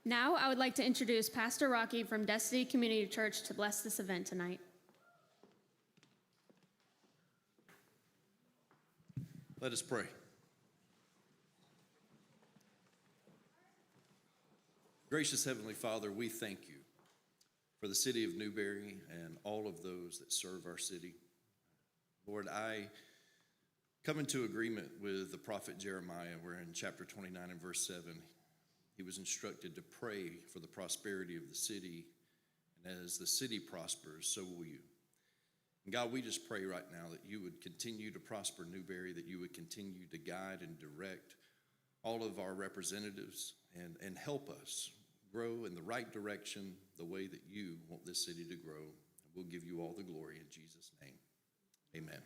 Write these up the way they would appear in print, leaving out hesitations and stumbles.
Now, I would like to introduce Pastor Rocky from Destiny Community Church to bless this event tonight. Let us pray. Gracious Heavenly Father, we thank you for the city of Newberry and all of those that serve our city. Lord, I come into agreement with the prophet Jeremiah, where in chapter 29 and verse 7, he was instructed to pray for the prosperity of the city, and as the city prospers, so will you. And God, we just pray right now that you would continue to prosper Newberry, that you would continue to guide and direct all of our representatives and help us grow in the right direction, the way that you want this city to grow. We'll give you all the glory in Jesus' name. Amen.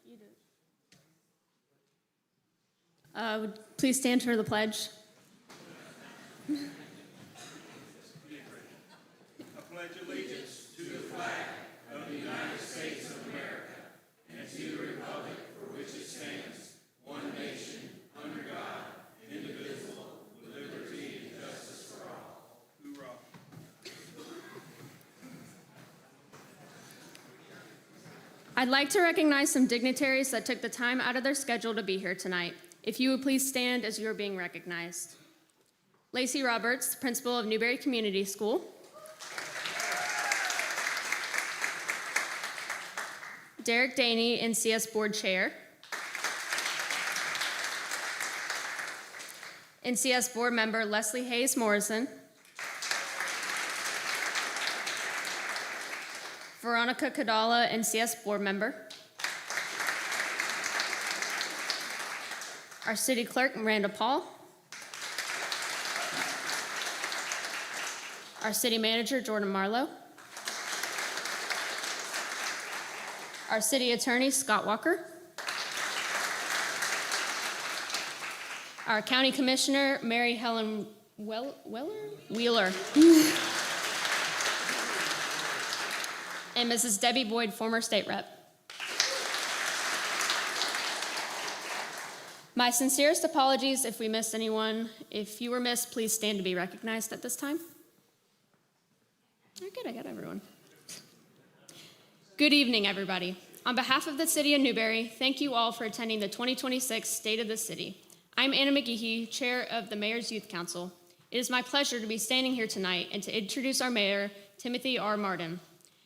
You do it. Would please stand for the pledge. I pledge allegiance to the flag of the United States of America and to the republic for which it stands, one nation, under God, indivisible, with liberty and justice for all. Hoorah. I'd like to recognize some dignitaries that took the time out of their schedule to be here tonight. If you would please stand as you are being recognized. Lacey Roberts, principal of Newberry Community School. Derek Daney, NCS board chair. NCS board member Leslie Hayes Morrison. Veronica Kadala, NCS board member. Our city clerk, Miranda Paul. Our city manager, Jordan Marlowe. Our city attorney, Scott Walker. Our county commissioner, Mary Helen Wheeler. And Mrs. Debbie Boyd, former state rep. My sincerest apologies if we missed anyone. If you were missed, please stand to be recognized at this time. All right, good, I got everyone. Good evening, everybody. On behalf of the city of Newberry, thank you all for attending the 2026 State of the City. I'm Anna McGehee, chair of the Mayor's Youth Council. It is my pleasure to be standing here tonight and to introduce our mayor, Timothy R. Martin.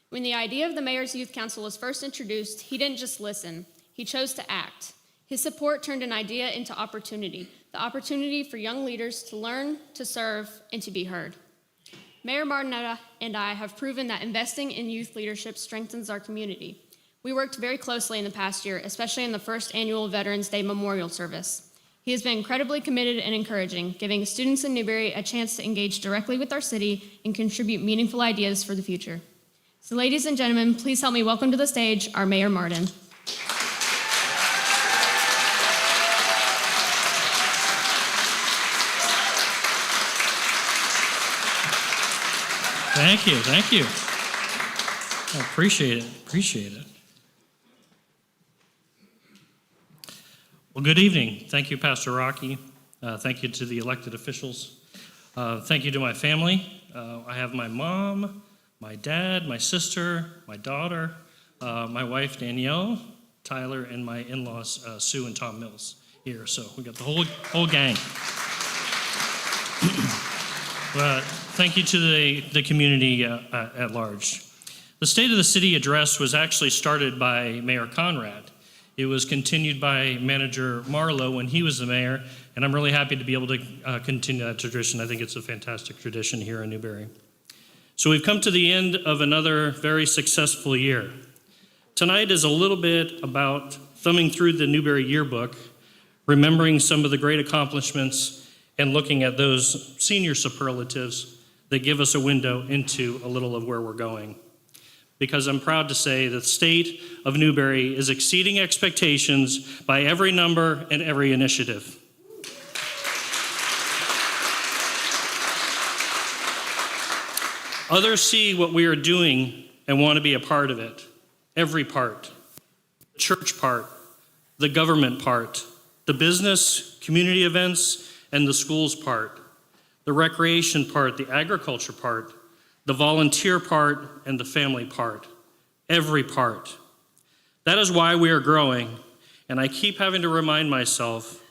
When the idea of the Mayor's Youth Council was first introduced, he didn't just listen, he chose to act. His support turned an idea into opportunity, the opportunity for young leaders to learn, to serve, and to be heard. Mayor Martin and I have proven that investing in youth leadership strengthens our community. We worked very closely in the past year, especially in the first annual Veterans Day Memorial Service. He has been incredibly committed and encouraging, giving students in Newberry a chance to engage directly with our city and contribute meaningful ideas for the future. So ladies and gentlemen, please help me welcome to the stage our Mayor Martin. Thank you. I appreciate it. Well, good evening. Thank you, Pastor Rocky. Thank you to the elected officials. Thank you to my family. I have my mom, my dad, my sister, my daughter, my wife, Danielle, Tyler, and my in-laws, Sue and Tom Mills here. So we got the whole gang. Thank you to the community at large. The State of the City address was actually started by Mayor Conrad. It was continued by Manager Marlowe when he was the mayor, and I'm really happy to be able to continue that tradition. I think it's a fantastic tradition here in Newberry. So we've come to the end of another very successful year. Tonight is a little bit about thumbing through the Newberry yearbook, remembering some of the great accomplishments, and looking at those senior superlatives that give us a window into a little of where we're going. because I'm proud to say that the state of Newberry is exceeding expectations by every number and every initiative. Others see what we are doing and want to be a part of it. Every part. The church part, the government part, the business, community events, and the schools part, the recreation part, the agriculture part, the volunteer part, and the family part. Every part. That is why we are growing, and I keep having to remind myself,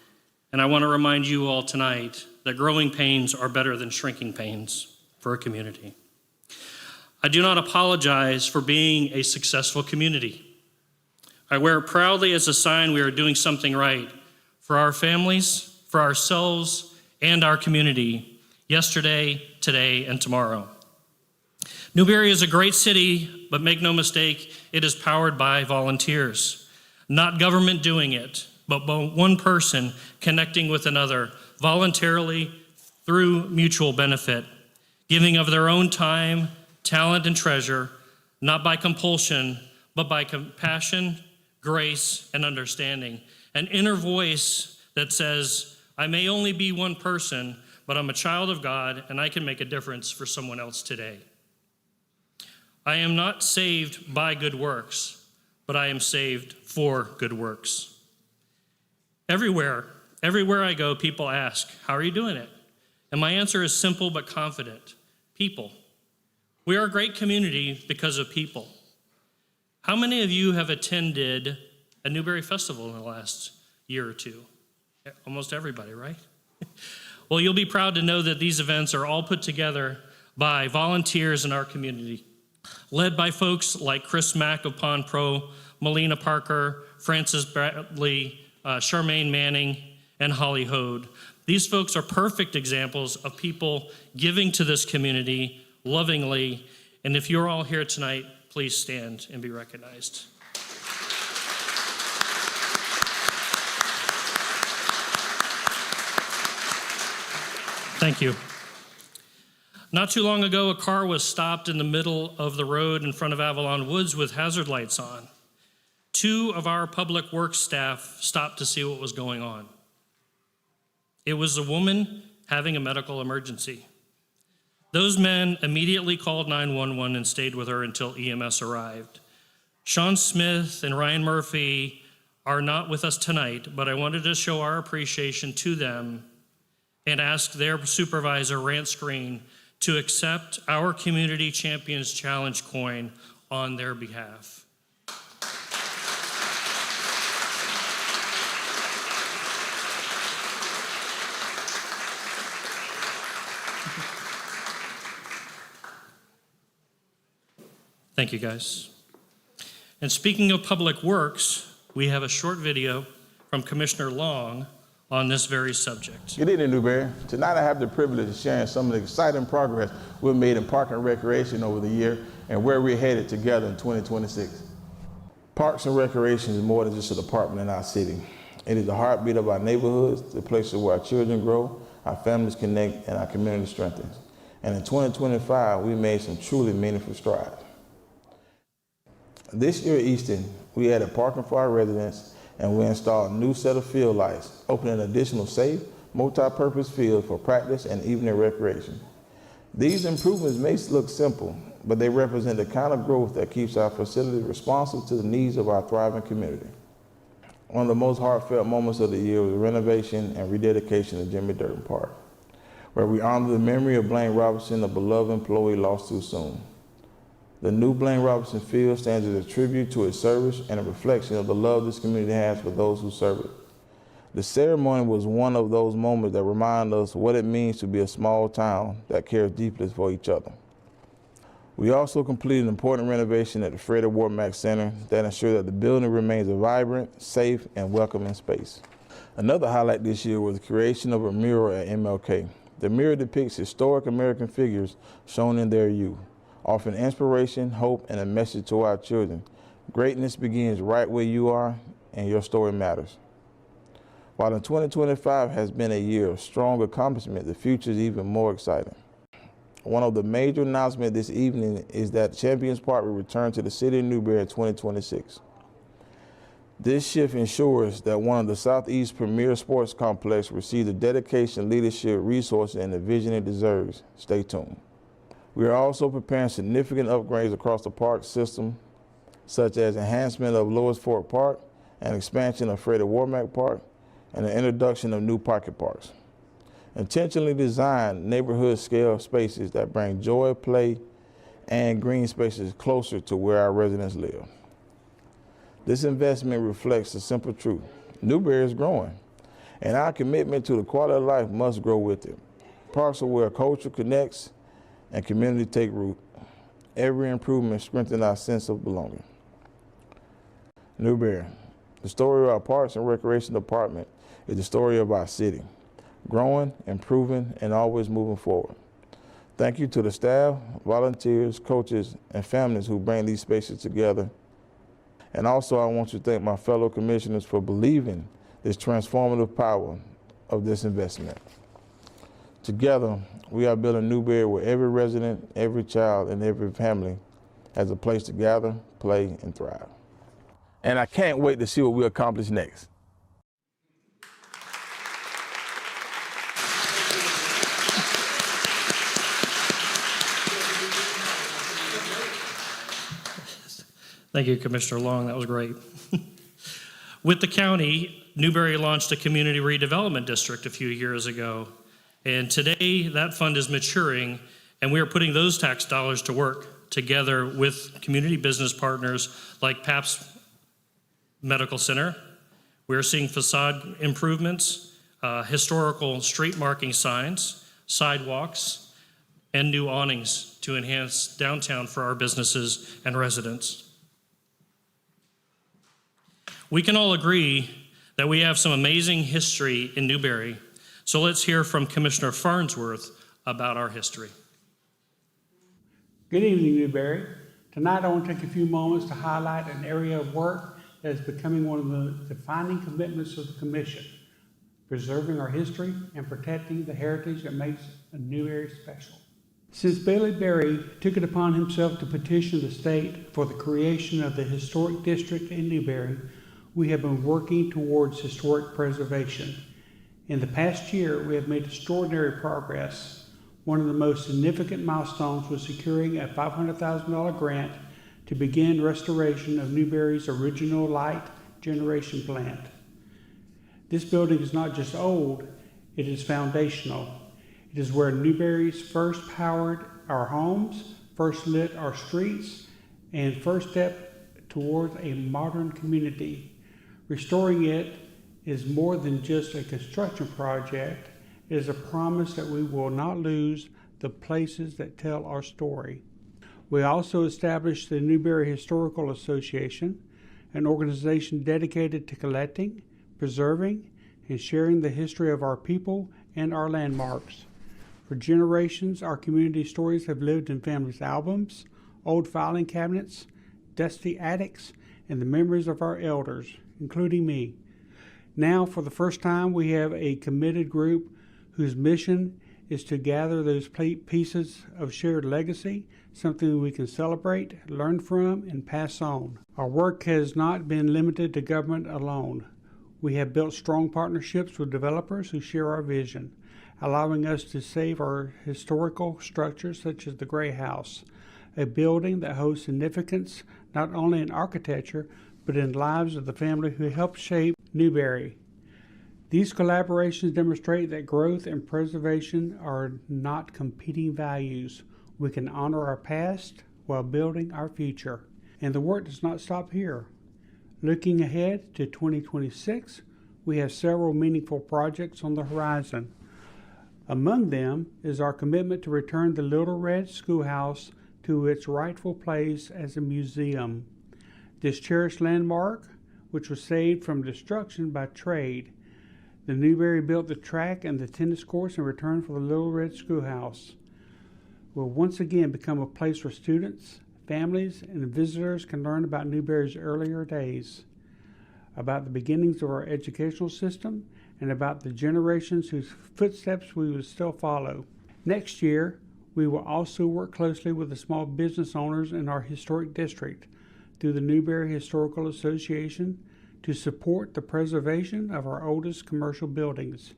and I want to remind you all tonight, that growing pains are better than shrinking pains for a community. I do not apologize for being a successful community. I wear it proudly as a sign we are doing something right for our families, for ourselves, and our community, yesterday, today, and tomorrow. Newberry is a great city, but make no mistake, it is powered by volunteers. Not government doing it, but one person connecting with another voluntarily through mutual benefit, giving of their own time, talent, and treasure, not by compulsion, but by compassion, grace, and understanding. An inner voice that says, I may only be one person, but I'm a child of God, and I can make a difference for someone else today. I am not saved by good works, but I am saved for good works. Everywhere I go, people ask, how are you doing it? And my answer is simple but confident, people. We are a great community because of people. How many of you have attended a Newberry festival in the last year or two? Almost everybody, right? Well, you'll be proud to know that these events are all put together by volunteers in our community, led by folks like Chris Mack of Pond Pro, Melina Parker, Francis Bradley, Charmaine Manning, and Holly Hode. These folks are perfect examples of people giving to this community lovingly, and if you're all here tonight, please stand and be recognized. Thank you. Not too long ago, a car was stopped in the middle of the road in front of Avalon Woods with hazard lights on. 2 of our public works staff stopped to see what was going on. It was a woman having a medical emergency. Those men immediately called 911 and stayed with her until EMS arrived. Sean Smith and Ryan Murphy are not with us tonight, but I wanted to show our appreciation to them and ask their supervisor, Rance Screen, to accept our Community Champions Challenge coin on their behalf. Thank you, guys. And speaking of public works, we have a short video from Commissioner Long on this very subject. Good evening, Newberry. Tonight I have the privilege of sharing some of the exciting progress we've made in park and recreation over the year and where we're headed together in 2026. Parks and recreation is more than just a department in our city. It is the heartbeat of our neighborhoods, the places where our children grow, our families connect, and our community strengthens. And in 2025, we made some truly meaningful strides. This year at Easton, we added parking for our residents, and we installed a new set of field lights, opening additional safe, multi-purpose fields for practice and evening recreation. These improvements may look simple, but they represent the kind of growth that keeps our facility responsive to the needs of our thriving community. One of the most heartfelt moments of the year was the renovation and rededication of Jimmy Durden Park, where we honor the memory of Blaine Robinson, a beloved employee lost too soon. The new Blaine Robinson Field stands as a tribute to his service and a reflection of the love this community has for those who serve it. The ceremony was one of those moments that remind us what it means to be a small town that cares deeply for each other. We also completed an important renovation at the Freddie Ward Mack Center that ensured that the building remains a vibrant, safe, and welcoming space. Another highlight this year was the creation of a mural at MLK. The mural depicts historic American figures shown in their youth, offering inspiration, hope, and a message to our children. Greatness begins right where you are, and your story matters. While in 2025 has been a year of strong accomplishment, the future is even more exciting. One of the major announcements this evening is that Champions Park will return to the city of Newberry in 2026. This shift ensures that one of the Southeast's premier sports complexes receives the dedication, leadership, resources, and the vision it deserves. Stay tuned. We are also preparing significant upgrades across the park system, such as enhancement of Lewis Fork Park, and expansion of Freddie Warmack Park, and the introduction of new pocket parks. Intentionally designed neighborhood-scale spaces that bring joy, play, and green spaces closer to where our residents live. This investment reflects the simple truth. Newberry is growing, and our commitment to the quality of life must grow with it. Parks are where culture connects and community take root. Every improvement strengthens our sense of belonging. Newberry, the story of our Parks and Recreation Department is the story of our city, growing, improving, and always moving forward. Thank you to the staff, volunteers, coaches, and families who bring these spaces together. And also I want to thank my fellow commissioners for believing this transformative power of this investment. Together, we are building Newberry where every resident, every child, and every family has a place to gather, play, and thrive. And I can't wait to see what we accomplish next. Thank you, Commissioner Long. That was great. With the county, Newberry launched a community redevelopment district a few years ago. And today, that fund is maturing, and we are putting those tax dollars to work together with community business partners like PAPS Medical Center. We are seeing facade improvements, historical street marking signs, sidewalks, and new awnings to enhance downtown for our businesses and residents. We can all agree that we have some amazing history in Newberry, so let's hear from Commissioner Farnsworth about our history. Good evening, Newberry. Tonight I want to take a few moments to highlight an area of work that is becoming one of the defining commitments of the Commission, preserving our history and protecting the heritage that makes Newberry special. Since Bailey Berry took it upon himself to petition the state for the creation of the historic district in Newberry, we have been working towards historic preservation. In the past year, we have made extraordinary progress. One of the most significant milestones was securing a $500,000 grant to begin restoration of Newberry's original light generation plant. This building is not just old, it is foundational. It is where Newberry's first powered our homes, first lit our streets, and first stepped towards a modern community. Restoring it is more than just a construction project. It is a promise that we will not lose the places that tell our story. We also established the Newberry Historical Association, an organization dedicated to collecting, preserving, and sharing the history of our people and our landmarks. For generations, our community stories have lived in families' albums, old filing cabinets, dusty attics, and the memories of our elders, including me. Now, for the first time, we have a committed group whose mission is to gather those pieces of shared legacy, something we can celebrate, learn from, and pass on. Our work has not been limited to government alone. We have built strong partnerships with developers who share our vision, allowing us to save our historical structures such as the Gray House, a building that holds significance not only in architecture, but in lives of the family who helped shape Newberry. These collaborations demonstrate that growth and preservation are not competing values. We can honor our past while building our future. And the work does not stop here. Looking ahead to 2026, we have several meaningful projects on the horizon. Among them is our commitment to return the Little Red Schoolhouse to its rightful place as a museum. This cherished landmark, which was saved from destruction by trade, the Newberry built the track and the tennis courts in return for the Little Red Schoolhouse, will once again become a place where students, families, and visitors can learn about Newberry's earlier days, about the beginnings of our educational system, and about the generations whose footsteps we will still follow. Next year, We will also work closely with the small business owners in our historic district through the Newberry Historical Association to support the preservation of our oldest commercial buildings.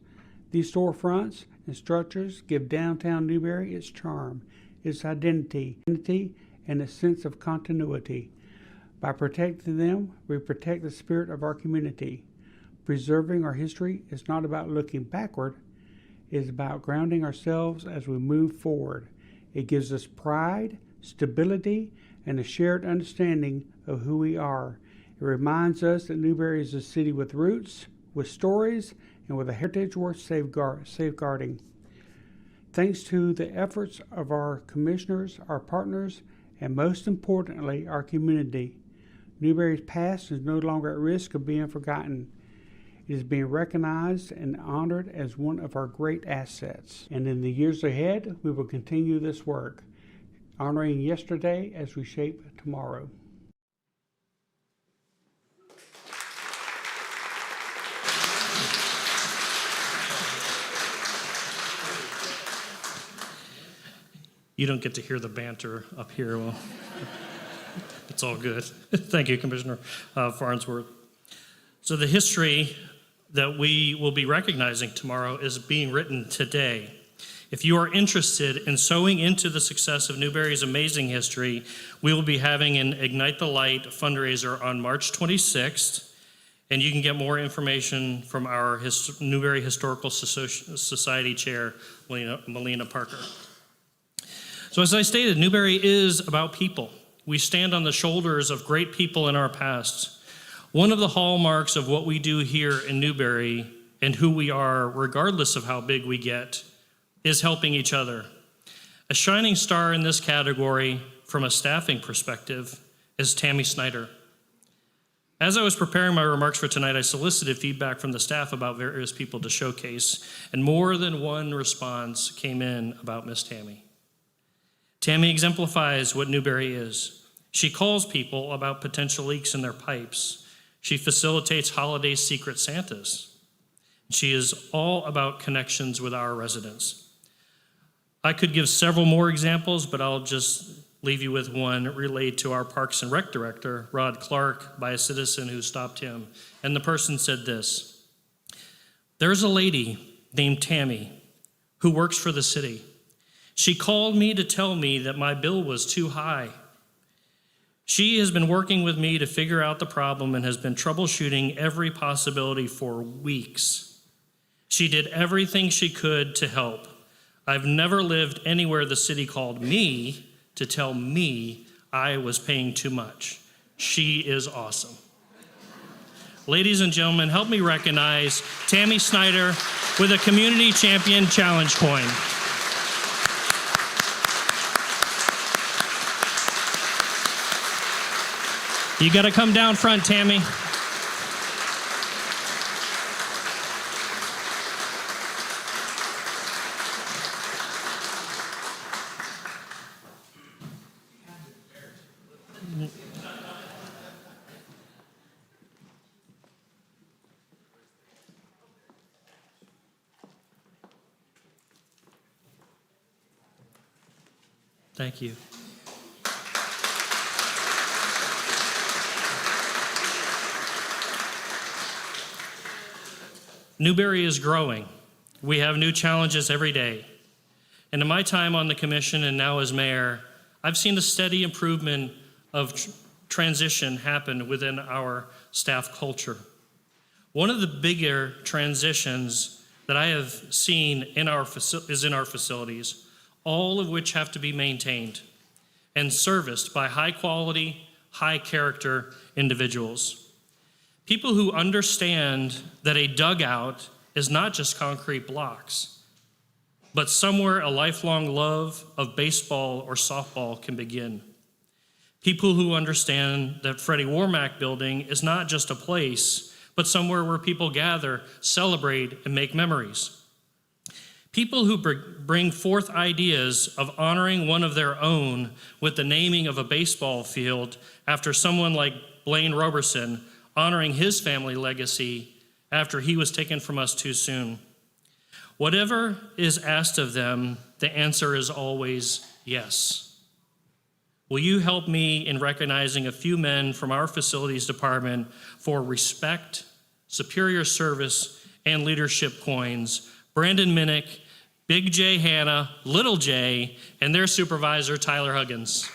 These storefronts and structures give downtown Newberry its charm, its identity, and a sense of continuity. By protecting them, we protect the spirit of our community. Preserving our history is not about looking backward, it is about grounding ourselves as we move forward. It gives us pride, stability, and a shared understanding of who we are. It reminds us that Newberry is a city with roots, with stories, and with a heritage worth safeguarding. Thanks to the efforts of our commissioners, our partners, and most importantly, our community, Newberry's past is no longer at risk of being forgotten. It is being recognized and honored as one of our great assets. And in the years ahead, we will continue this work, honoring yesterday as we shape tomorrow. You don't get to hear the banter up here. Well, it's all good. Thank you, Commissioner Farnsworth. So the history that we will be recognizing tomorrow is being written today. If you are interested in sewing into the success of Newberry's amazing history, we will be having an Ignite the Light fundraiser on March 26th, and you can get more information from our Newberry Historical Society Chair, Melina Parker. So as I stated, Newberry is about people. We stand on the shoulders of great people in our past. One of the hallmarks of what we do here in Newberry and who we are, regardless of how big we get, is helping each other. A shining star in this category, from a staffing perspective, is Tammy Snyder. As I was preparing my remarks for tonight, I solicited feedback from the staff about various people to showcase, and more than one response came in about Miss Tammy. Tammy exemplifies what Newberry is. She calls people about potential leaks in their pipes. She facilitates holiday secret Santas. She is all about connections with our residents. I could give several more examples, but I'll just leave you with one relayed to our Parks and Rec Director, Rod Clark, by a citizen who stopped him. And the person said this: "There's a lady named Tammy who works for the city. She called me to tell me that my bill was too high. She has been working with me to figure out the problem and has been troubleshooting every possibility for weeks. She did everything she could to help. I've never lived anywhere the city called me to tell me I was paying too much. She is awesome." Ladies and gentlemen, help me recognize Tammy Snyder with a Community Champion Challenge coin. You got to come down front, Tammy. Thank you. Newberry is growing. We have new challenges every day. And in my time on the commission and now as mayor, I've seen a steady improvement of transition happen within our staff culture. One of the bigger transitions that I have seen is in our facilities, all of which have to be maintained and serviced by high quality, high character individuals. People who understand that a dugout is not just concrete blocks, but somewhere a lifelong love of baseball or softball can begin. People who understand that Freddie Warmack Building is not just a place, but somewhere where people gather, celebrate, and make memories. People who bring forth ideas of honoring one of their own with the naming of a baseball field after someone like Blaine Roberson, honoring his family legacy after he was taken from us too soon. Whatever is asked of them, the answer is always yes. Will you help me in recognizing a few men from our facilities department for respect, superior service, and leadership coins? Brandon Minnick, Big J Hannah, Little J, and their supervisor, Tyler Huggins.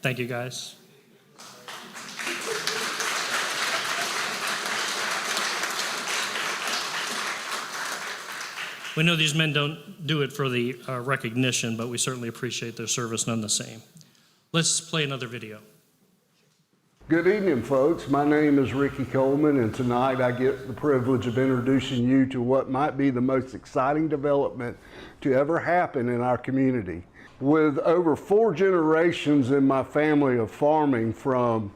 Thank you, guys. We know these men don't do it for the recognition, but we certainly appreciate their service none the same. Let's play another video. Good evening, folks. My name is Ricky Coleman, and tonight I get the privilege of introducing you to what might be the most exciting development to ever happen in our community. With over 4 generations in my family of farming, from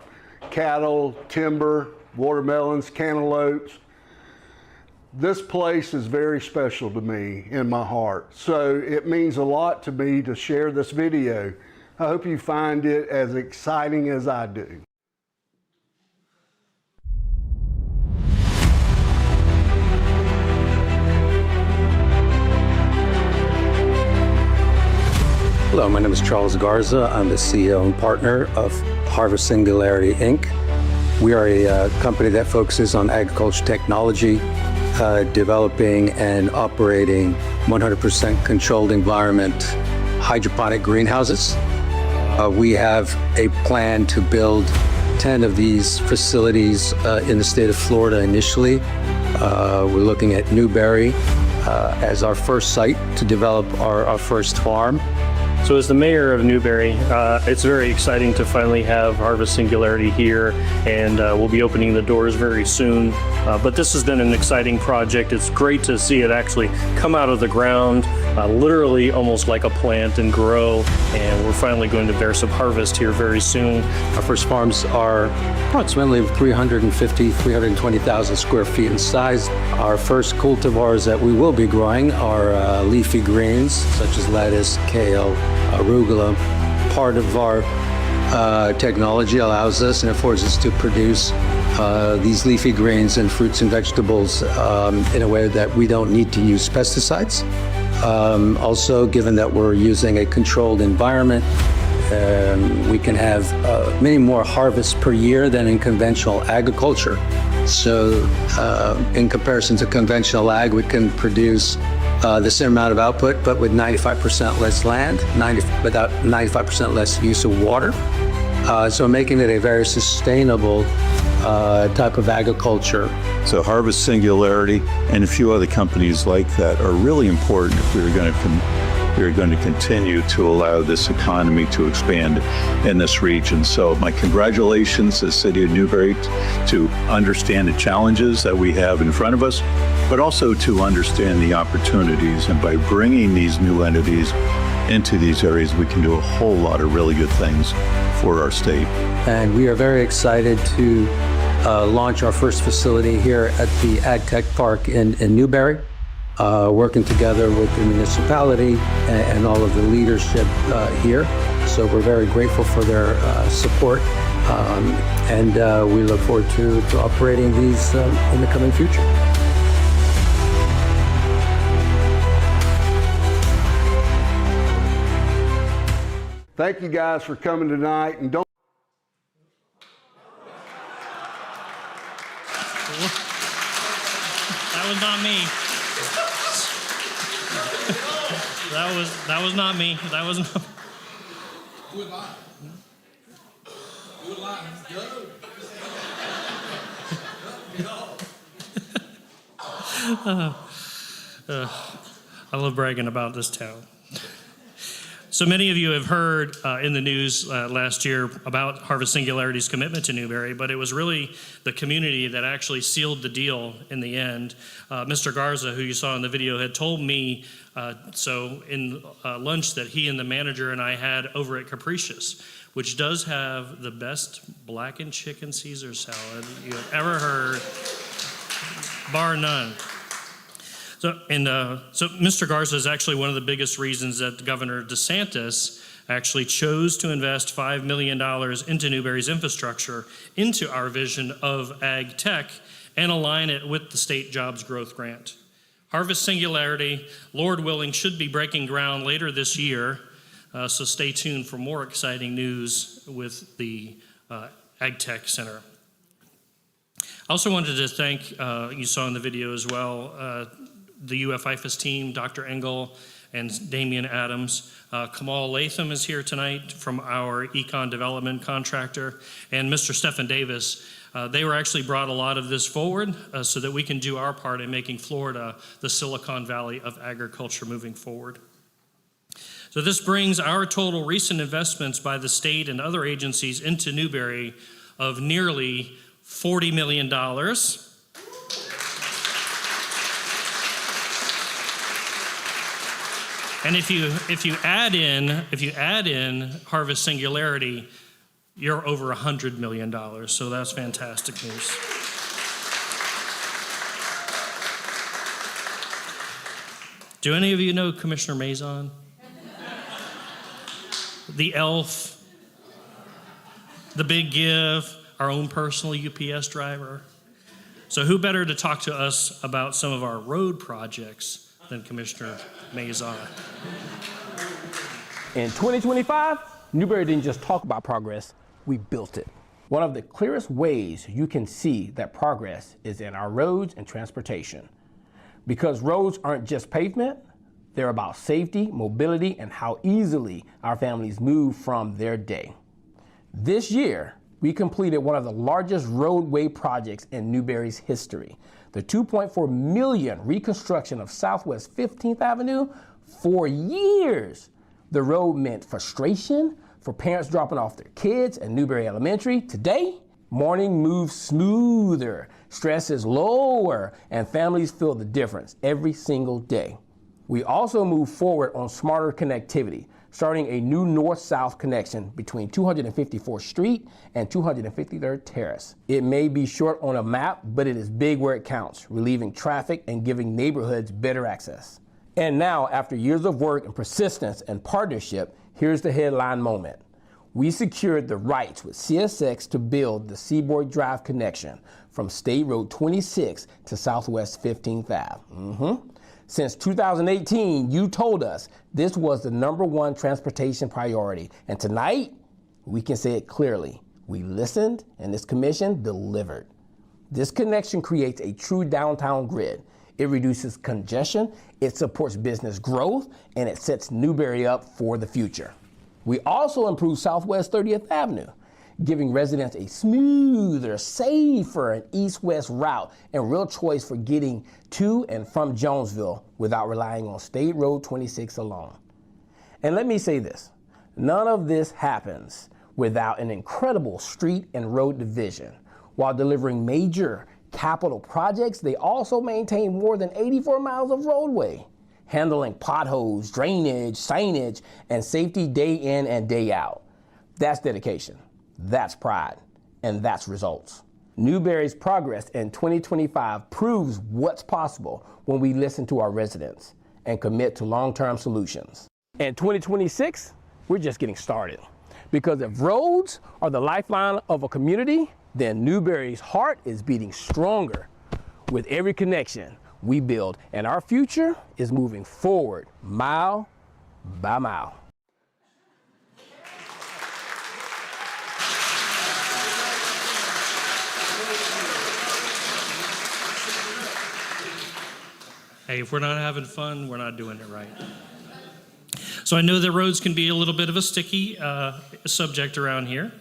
cattle, timber, watermelons, cantaloupes, this place is very special to me in my heart. So it means a lot to me to share this video. I hope you find it as exciting as I do. Hello, my name is Charles Garza. I'm the CEO and partner of Harvest Singularity, Inc. We are a company that focuses on agriculture technology, developing and operating 100% controlled environment hydroponic greenhouses. We have a plan to build 10 of these facilities in the state of Florida initially. We're looking at Newberry as our first site to develop our first farm. So as the mayor of Newberry, it's very exciting to finally have Harvest Singularity here, and we'll be opening the doors very soon. But this has been an exciting project. It's great to see it actually come out of the ground, literally almost like a plant, and grow, and we're finally going to bear some harvest here very soon. Our first farms are approximately 320,000 square feet in size. Our first cultivars that we will be growing are leafy greens, such as lettuce, kale, arugula. Part of our technology allows us and affords us to produce these leafy greens and fruits and vegetables in a way that we don't need to use pesticides. Also, given that we're using a controlled environment, we can have many more harvests per year than in conventional agriculture. So in comparison to conventional ag, we can produce the same amount of output, but with 95% less land, without 95% less use of water. So making it a very sustainable type of agriculture. So Harvest Singularity and a few other companies like that are really important if we're going to continue to allow this economy to expand in this region. So my congratulations to the City of Newberry to understand the challenges that we have in front of us, but also to understand the opportunities. And by bringing these new entities into these areas, we can do a whole lot of really good things for our state. And we are very excited to launch our first facility here at the Ag Tech Park in Newberry, working together with the municipality and all of the leadership here. So we're very grateful for their support, and we look forward to operating these in the coming future. Thank you guys for coming tonight, and don't That was not me. That was not me. That was not. Do it live. Do it live. Go. I love bragging about this town. So many of you have heard in the news last year about Harvest Singularity's commitment to Newberry, but it was really the community that actually sealed the deal in the end. Mr. Garza, who you saw in the video, had told me in lunch that he and the manager and I had over at Capricious, which does have the best blackened chicken Caesar salad you have ever heard, bar none. So Mr. Garza is actually one of the biggest reasons that Governor DeSantis actually chose to invest $5 million into Newberry's infrastructure, into our vision of ag tech, and align it with the state jobs growth grant. Harvest Singularity, Lord willing, should be breaking ground later this year, so stay tuned for more exciting news with the Ag Tech Center. I also wanted to thank, you saw in the video as well, the UF-IFAS team, Dr. Engel and Damian Adams. Kamal Latham is here tonight from our econ development contractor, and Mr. Stephen Davis. They were actually brought a lot of this forward so that we can do our part in making Florida the Silicon Valley of agriculture moving forward. So this brings our total recent investments by the state and other agencies into Newberry of nearly $40 million. And if you add in Harvest Singularity, you're over $100 million. So that's fantastic news. Do any of you know Commissioner Mazon? The elf, the big give, our own personal UPS driver. So who better to talk to us about some of our road projects than Commissioner Mazon? In 2025, Newberry didn't just talk about progress, we built it. One of the clearest ways you can see that progress is in our roads and transportation. Because roads aren't just pavement, they're about safety, mobility, and how easily our families move from their day. This year, we completed one of the largest roadway projects in Newberry's history, the $2.4 million reconstruction of Southwest 15th Avenue. For years, the road meant frustration for parents dropping off their kids at Newberry Elementary. Today, morning moves smoother, stress is lower, and families feel the difference every single day. We also move forward on smarter connectivity, starting a new north-south connection between 254th Street and 253rd Terrace. It may be short on a map, but it is big where it counts, relieving traffic and giving neighborhoods better access. And now, after years of work and persistence and partnership, here's the headline moment. We secured the rights with CSX to build the Seaboard Drive connection from State Road 26 to Southwest 15th Ave. Since 2018, you told us this was the #1 transportation priority. And tonight, we can say it clearly. We listened and this commission delivered. This connection creates a true downtown grid. It reduces congestion, it supports business growth, and it sets Newberry up for the future. We also improve Southwest 30th Avenue, giving residents a smoother, safer, and east-west route and real choice for getting to and from Jonesville without relying on State Road 26 alone. And let me say this, none of this happens without an incredible street and road division. While delivering major capital projects, they also maintain more than 84 miles of roadway, handling potholes, drainage, signage, and safety day in and day out. That's dedication. That's pride, and that's results. Newberry's progress in 2025 proves what's possible when we listen to our residents and commit to long-term solutions. In 2026, we're just getting started. Because if roads are the lifeline of a community, then Newberry's heart is beating stronger with every connection we build, and our future is moving forward mile by mile. Hey, if we're not having fun, we're not doing it right. So I know that roads can be a little bit of a sticky subject around here.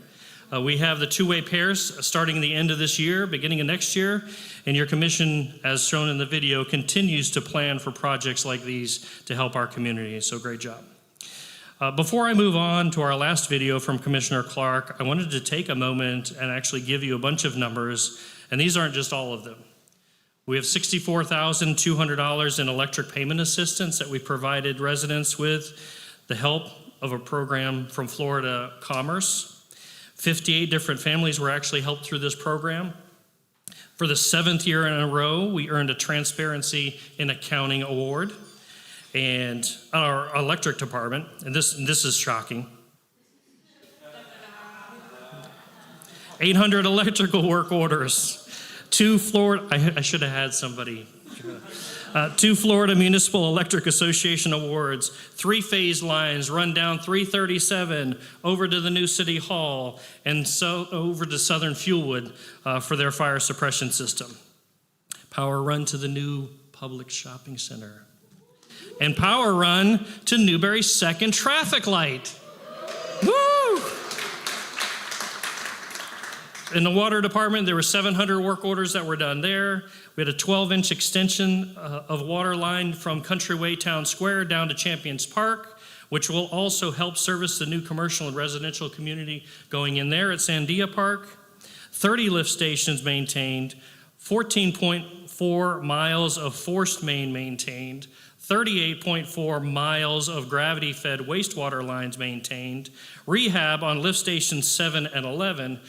We have the two-way pairs starting the end of this year, beginning of next year, and your commission, as shown in the video, continues to plan for projects like these to help our community, so great job. Before I move on to our last video from Commissioner Clark, I wanted to take a moment and actually give you a bunch of numbers, and these aren't just all of them. We have $64,200 in electric payment assistance that we provided residents with the help of a program from Florida Commerce. 58 different families were actually helped through this program. For the 7th year in a row, we earned a Transparency in Accounting Award. And our electric department, and this is shocking, 800 electrical work orders, 2 Florida, I should have had somebody, 2 Florida Municipal Electric Association awards, 3 phase lines run down 337 over to the new City Hall, and so over to Southern Fuelwood for their fire suppression system. Power run to the new public shopping center. And power run to Newberry's 2nd traffic light. Woo! In the water department, there were 700 work orders that were done there. We had a 12-inch extension of water line from Countryway Town Square down to Champions Park, which will also help service the new commercial and residential community going in there at Sandia Park. 30 lift stations maintained, 14.4 miles of forced main maintained, 38.4 miles of gravity-fed wastewater lines maintained, rehab on lift stations 7 and 11,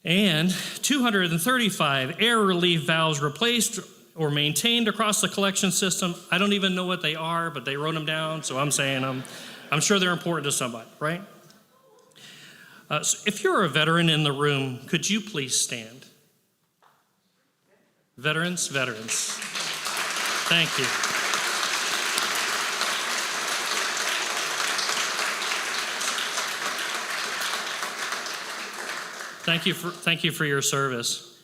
and 235 air relief valves replaced or maintained across the collection system. I don't even know what they are, but they wrote them down, so I'm saying them. I'm sure they're important to somebody, right? So if you're a veteran in the room, could you please stand? Veterans. Thank you. Thank you for your service.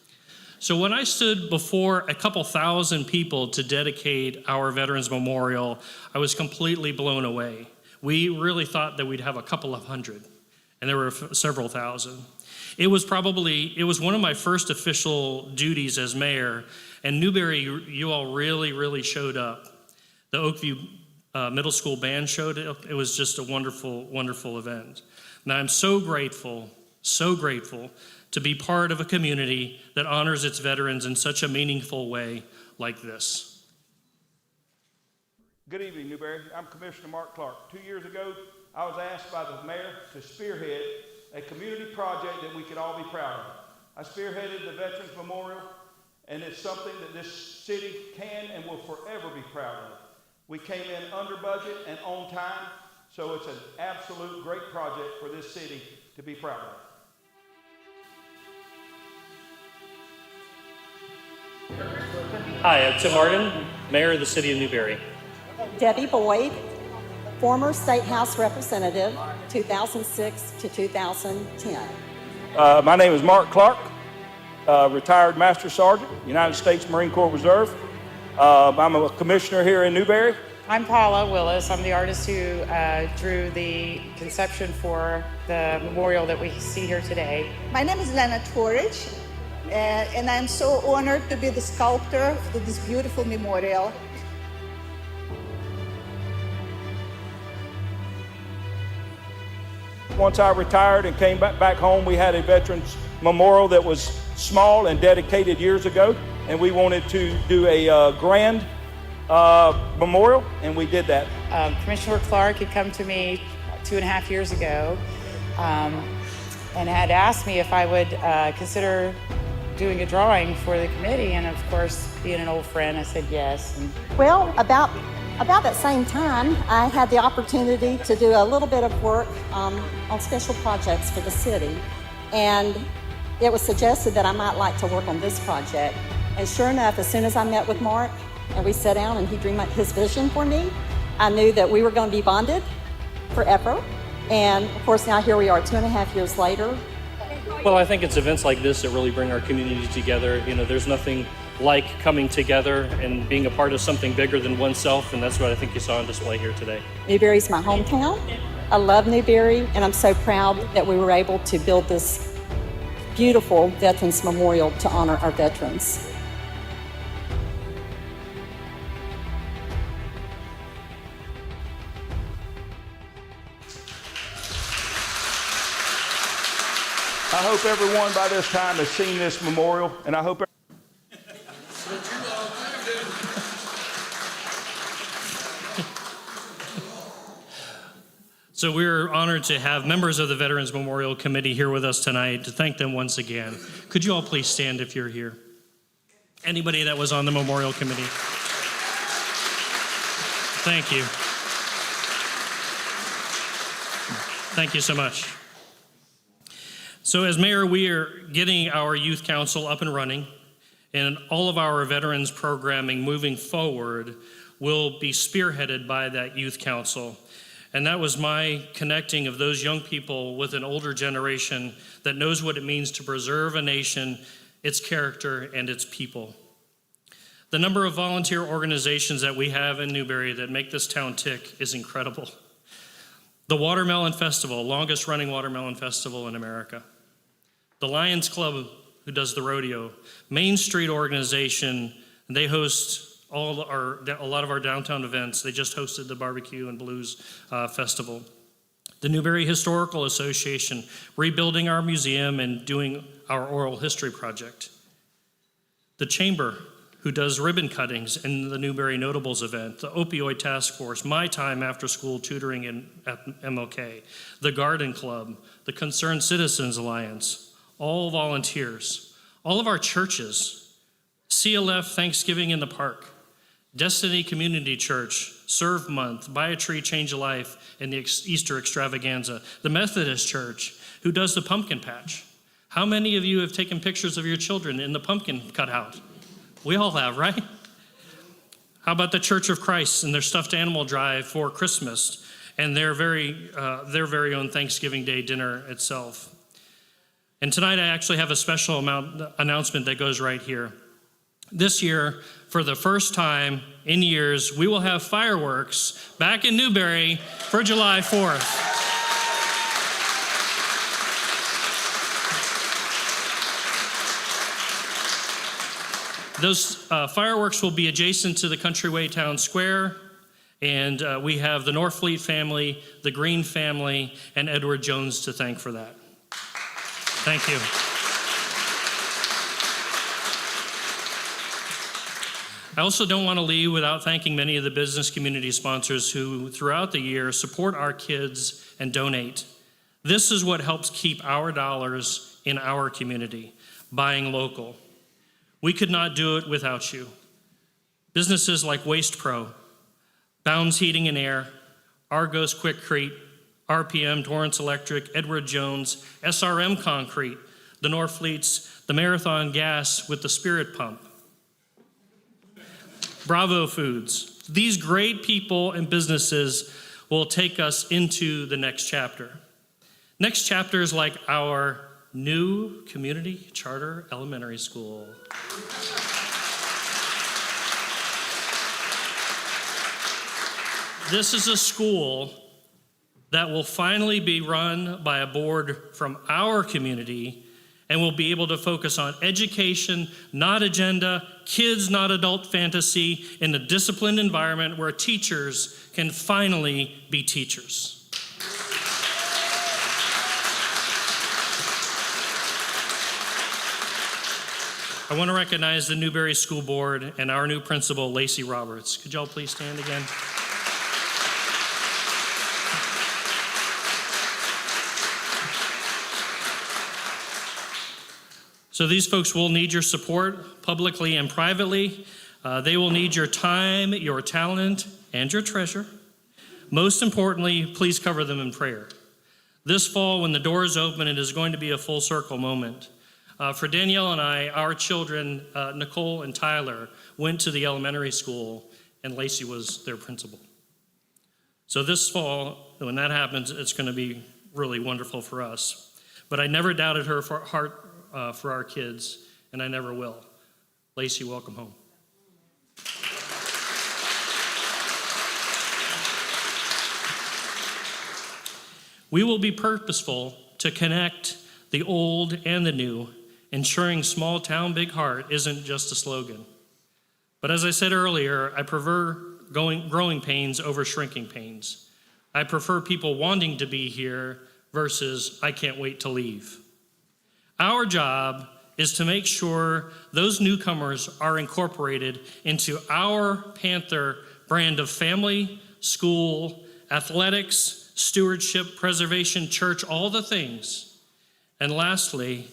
So when I stood before a couple thousand people to dedicate our Veterans Memorial, I was completely blown away. We really thought that we'd have a couple of hundred, and there were several thousand. It was one of my first official duties as mayor, and Newberry, you all really showed up. The Oakview Middle School band showed up. It was just a wonderful event. And I'm so grateful to be part of a community that honors its veterans in such a meaningful way like this. Good evening, Newberry. I'm Commissioner Mark Clark. 2 years ago, I was asked by the mayor to spearhead a community project that we could all be proud of. I spearheaded the Veterans Memorial, and it's something that this city can and will forever be proud of. We came in under budget and on time, so it's an absolute great project for this city to be proud of. Hi, I'm Tim Martin, Mayor of the City of Newberry. Debbie Boyd, former State House Representative, 2006 to 2010. My name is Mark Clark, retired Master Sergeant, United States Marine Corps Reserve. I'm a commissioner here in Newberry. I'm Paula Willis. I'm the artist who drew the conception for the memorial that we see here today. My name is Lena Torich, and I'm so honored to be the sculptor for this beautiful memorial. Once I retired and came back home, we had a Veterans Memorial that was small and dedicated years ago, and we wanted to do a grand memorial, and we did that. Commissioner Clark had come to me 2.5 years ago and had asked me if I would consider doing a drawing for the committee, and of course, being an old friend, I said yes. Well, about that same time, I had the opportunity to do a little bit of work on special projects for the city, and it was suggested that I might like to work on this project. And sure enough, as soon as I met with Mark and we sat down and he drew his vision for me, I knew that we were going to be bonded forever. And of course, now here we are 2.5 years later. Well, I think it's events like this that really bring our community together. You know, there's nothing like coming together and being a part of something bigger than oneself, and that's what I think you saw on display here today. Newberry's my hometown. I love Newberry, and I'm so proud that we were able to build this beautiful Veterans Memorial to honor our veterans. I hope everyone by this time has seen this memorial, and I hope So we're honored to have members of the Veterans Memorial Committee here with us tonight to thank them once again. Could you all please stand if you're here? Anybody that was on the Memorial Committee? Thank you. Thank you so much. So as mayor, we are getting our youth council up and running, and all of our veterans programming moving forward will be spearheaded by that youth council. And that was my connecting of those young people with an older generation that knows what it means to preserve a nation, its character, and its people. The number of volunteer organizations that we have in Newberry that make this town tick is incredible. The Watermelon Festival, longest running watermelon festival in America. The Lions Club, who does the rodeo. Main Street organization, they host a lot of our downtown events. They just hosted the Barbecue and Blues Festival. The Newberry Historical Association, rebuilding our museum and doing our oral history project. The Chamber, who does ribbon cuttings in the Newberry Notables event. The Opioid Task Force, my time after school tutoring at MLK. The Garden Club, the Concerned Citizens Alliance, all volunteers. All of our churches, CLF Thanksgiving in the Park, Destiny Community Church, Serve Month, Buy a Tree, Change a Life, and the Easter Extravaganza. The Methodist Church, who does the pumpkin patch. How many of you have taken pictures of your children in the pumpkin cutout? We all have, right? How about the Church of Christ and their stuffed animal drive for Christmas and their very own Thanksgiving Day dinner itself? And tonight I actually have a special announcement that goes right here. This year, for the first time in years, we will have fireworks back in Newberry for July 4th. Those fireworks will be adjacent to the Countryway Town Square, and we have the Norfleet family, the Green family, and Edward Jones to thank for that. Thank you. I also don't want to leave without thanking many of the business community sponsors who, throughout the year, support our kids and donate. This is what helps keep our dollars in our community, buying local. We could not do it without you. Businesses like Waste Pro, Bounds Heating and Air, Argos Quickcrete, RPM, Torrance Electric, Edward Jones, SRM Concrete, the Norfleets, the Marathon Gas with the Spirit Pump, Bravo Foods. These great people and businesses will take us into the next chapter. Next chapter is like our new community charter elementary school. This is a school that will finally be run by a board from our community and will be able to focus on education, not agenda, kids, not adult fantasy, in a disciplined environment where teachers can finally be teachers. I want to recognize the Newberry School Board and our new principal, Lacey Roberts. Could y'all please stand again? So these folks will need your support publicly and privately. They will need your time, your talent, and your treasure. Most importantly, please cover them in prayer. This fall, when the doors open, it is going to be a full circle moment. For Danielle and I, our children, Nicole and Tyler, went to the elementary school, and Lacey was their principal. So this fall, when that happens, it's going to be really wonderful for us. But I never doubted her heart for our kids, and I never will. Lacey, welcome home. We will be purposeful to connect the old and the new, ensuring small town, big heart isn't just a slogan. But as I said earlier, I prefer growing pains over shrinking pains. I prefer people wanting to be here versus I can't wait to leave. Our job is to make sure those newcomers are incorporated into our Panther brand of family, school, athletics, stewardship, preservation, church, all the things. And lastly,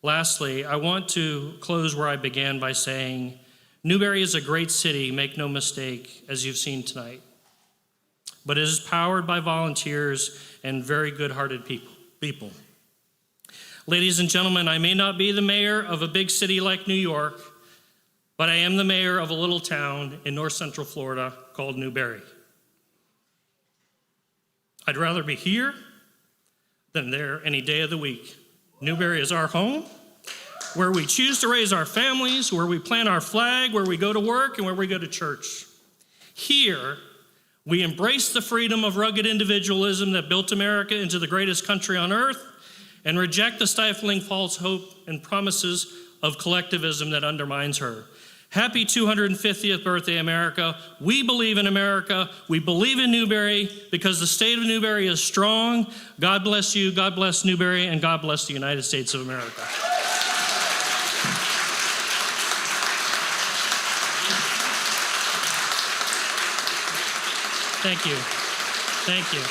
I want to close where I began by saying, Newberry is a great city, make no mistake, as you've seen tonight. But it is powered by volunteers and very good-hearted people. Ladies and gentlemen, I may not be the mayor of a big city like New York, but I am the mayor of a little town in north central Florida called Newberry. I'd rather be here than there any day of the week. Newberry is our home, where we choose to raise our families, where we plant our flag, where we go to work, and where we go to church. Here, we embrace the freedom of rugged individualism that built America into the greatest country on earth, and reject the stifling false hope and promises of collectivism that undermines her. Happy 250th birthday, America. We believe in America. We believe in Newberry because the state of Newberry is strong. God bless you, God bless Newberry, and God bless the United States of America. Thank you. Thank you.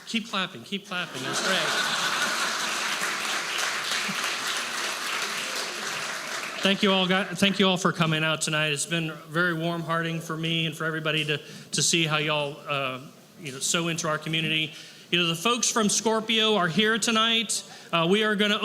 Keep clapping, that's great. Thank you all for coming out tonight. It's been very warm-hearting for me and for everybody to see how y'all so into our community. The folks from Scorpio are here tonight. We are going to